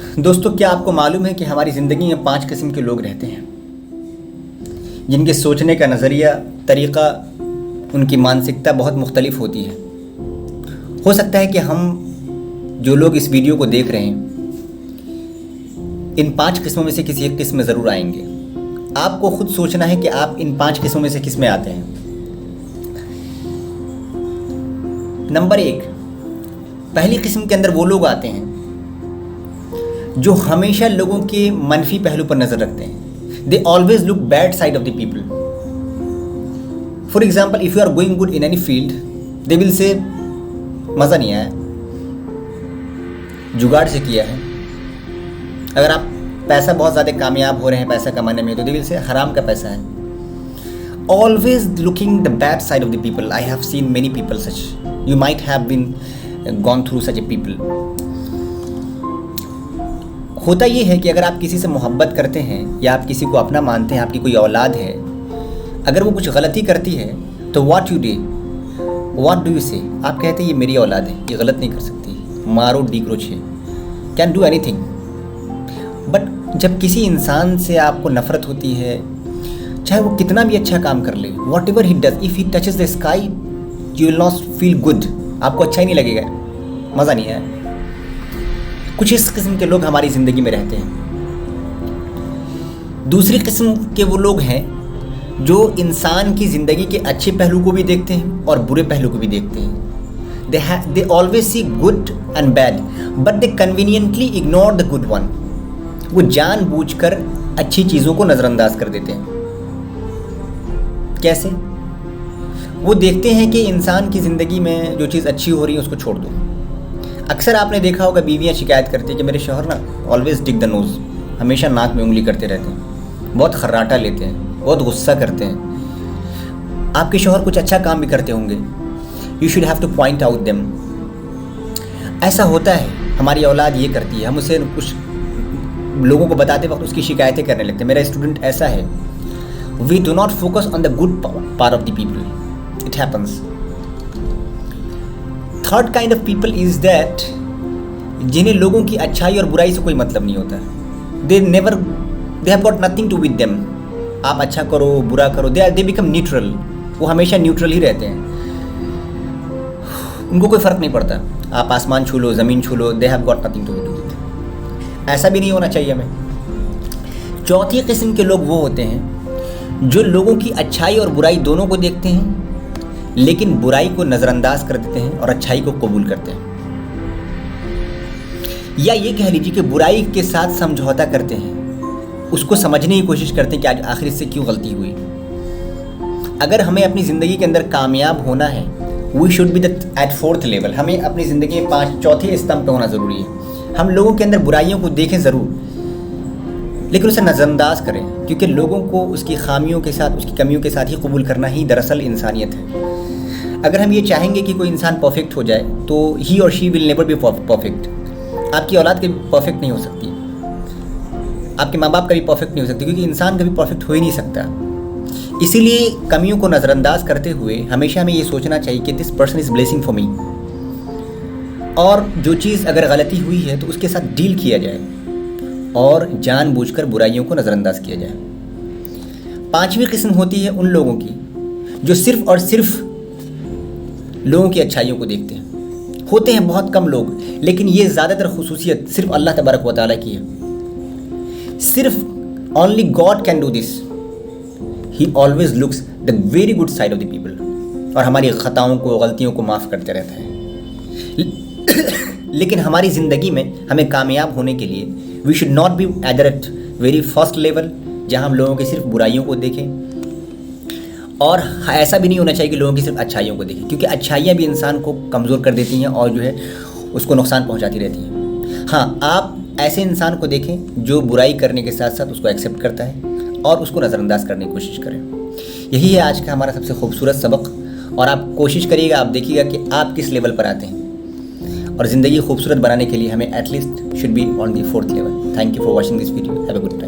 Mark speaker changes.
Speaker 1: दोस्तों, क्या आपको मालूम है कि हमारी ज़िंदगी में 5 किस्म के लोग रहते हैं जिनके सोचने का नज़रिया, तरीक़ा, उनकी मानसिकता बहुत मुख्तलिफ होती है। हो सकता है कि हम जो लोग इस वीडियो को देख रहे हैं इन 5 किस्मों में से किसी एक किस्म में ज़रूर आएंगे। आपको खुद सोचना है कि आप इन 5 किस्मों में से किस में आते हैं। नंबर 1, पहली किस्म के अंदर वो लोग आते हैं जो हमेशा लोगों के मनफी पहलू पर नज़र रखते हैं। They always look bad side of the people. For example, if you are going good in any field, they will say मज़ा नहीं आया, जुगाड़ से किया है। अगर आप पैसा बहुत ज़्यादा कामयाब हो रहे हैं पैसा कमाने में, तो दे विल से हराम का पैसा है। Always looking the bad side of the people. I have seen many people such, you might have been gone through such a people. होता ये है कि अगर आप किसी से मोहब्बत करते हैं या आप किसी को अपना मानते हैं, आपकी कोई औलाद है, अगर वो कुछ गलती करती है तो व्हाट डू यू से? आप कहते हैं ये मेरी औलाद है, ये गलत नहीं कर सकती, मारो डीक्रोचे, कैन डू एनीथिंग। बट जब किसी इंसान से आपको नफ़रत होती है, चाहे वो कितना भी अच्छा काम कर ले, what ever he does, if he touches the sky you will not feel good. आपको अच्छा ही नहीं लगेगा, मज़ा नहीं आया। कुछ इस किस्म के लोग हमारी ज़िंदगी में रहते हैं। दूसरी किस्म के वो लोग हैं जो इंसान की ज़िंदगी के अच्छे पहलू को भी देखते हैं और बुरे पहलू को भी देखते हैं। They always see good and bad but they conveniently ignore the good one. वो जानबूझकर अच्छी चीज़ों को नज़रअंदाज कर देते हैं। कैसे? वो देखते हैं कि इंसान की ज़िंदगी में जो चीज़ अच्छी हो रही है उसको छोड़ दो। अक्सर आपने देखा होगा बीवियाँ शिकायत करती है कि मेरे शौहर ना ऑलवेज डिग द नोज़, हमेशा नाक में उंगली करते रहते हैं, बहुत खर्राटा लेते हैं, बहुत गुस्सा करते हैं। आपके शौहर कुछ अच्छा काम भी करते होंगे, you should have two point out them. ऐसा होता है, हमारी औलाद ये करती है, हम उसे कुछ लोगों को बताते वक्त उसकी शिकायतें करने लगते हैं। मेरा स्टूडेंट ऐसा है। We do not focus on the good part of the people, it happens. Third kind of people is that जिन्हें लोगों की अच्छाई और बुराई से कोई मतलब नहीं होता। They have got nothing to with them. आप अच्छा करो बुरा करो, दे बिकम न्यूट्रल। वो हमेशा न्यूट्रल ही रहते हैं, उनको कोई फ़र्क नहीं पड़ता। आप आसमान छू लो, ज़मीन छू लो, they have got nothing to do with. ऐसा भी नहीं होना चाहिए हमें। चौथी किस्म के लोग वो होते हैं जो लोगों की अच्छाई और बुराई दोनों को देखते हैं, लेकिन बुराई को नज़रअंदाज कर देते हैं और अच्छाई को कबूल करते हैं। या ये कह लीजिए कि बुराई के साथ समझौता करते हैं, उसको समझने की कोशिश करते हैं कि आज आखिर इससे क्यों गलती हुई। अगर हमें अपनी ज़िंदगी के अंदर कामयाब होना है, we should be at 4th level. हमें अपनी ज़िंदगी में चौथे स्तंभ पे होना ज़रूरी है। हम लोगों के अंदर बुराइयों को देखें ज़रूर, लेकिन उसे नज़रअंदाज करें, क्योंकि लोगों को उसकी खामियों के साथ, उसकी कमियों के साथ ही कबूल करना ही दरअसल इंसानियत है। अगर हम ये चाहेंगे कि कोई इंसान परफेक्ट हो जाए, तो ही और she will never be perfect. आपकी औलाद कभी परफेक्ट नहीं हो सकती, आपके माँ बाप कभी परफेक्ट नहीं हो सकते, क्योंकि इंसान कभी परफेक्ट हो ही नहीं सकता। इसीलिए कमियों को नज़रअंदाज करते हुए हमेशा हमें ये सोचना चाहिए कि this person is blessing for me, और जो चीज़ अगर गलती हुई है तो उसके साथ डील किया जाए और जानबूझकर बुराइयों को नज़रअंदाज किया जाए। 5वीं किस्म होती है उन लोगों की जो सिर्फ़ और सिर्फ लोगों की अच्छाइयों को देखते हैं। होते हैं बहुत कम लोग, लेकिन ये ज़्यादातर खुसूसियत सिर्फ अल्लाह तबारक व तआला की है। सिर्फ only God can do this. He always looks the very good side of the people, और हमारी ख़ताओं को, गलतियों को माफ़ करते रहता है। लेकिन हमारी ज़िंदगी में हमें कामयाब होने के लिए we should not be at very first level, जहाँ हम लोगों की सिर्फ बुराइयों को देखें, और ऐसा भी नहीं होना चाहिए कि लोगों की सिर्फ अच्छाइयों को देखें, क्योंकि अच्छाइयाँ भी इंसान को कमज़ोर कर देती हैं और जो है उसको नुकसान पहुंचाती रहती हैं। हाँ, आप ऐसे इंसान को देखें जो बुराई करने के साथ साथ उसको एक्सेप्ट करता है और उसको नज़रअंदाज करने की कोशिश करें। यही है आज का हमारा सबसे खूबसूरत सबक, और आप कोशिश करिएगा, आप देखिएगा कि आप किस लेवल पर आते हैं। और ज़िंदगी खूबसूरत बनाने के लिए हमें at least should be on the 4th level. Thank you for watching this video. Have a good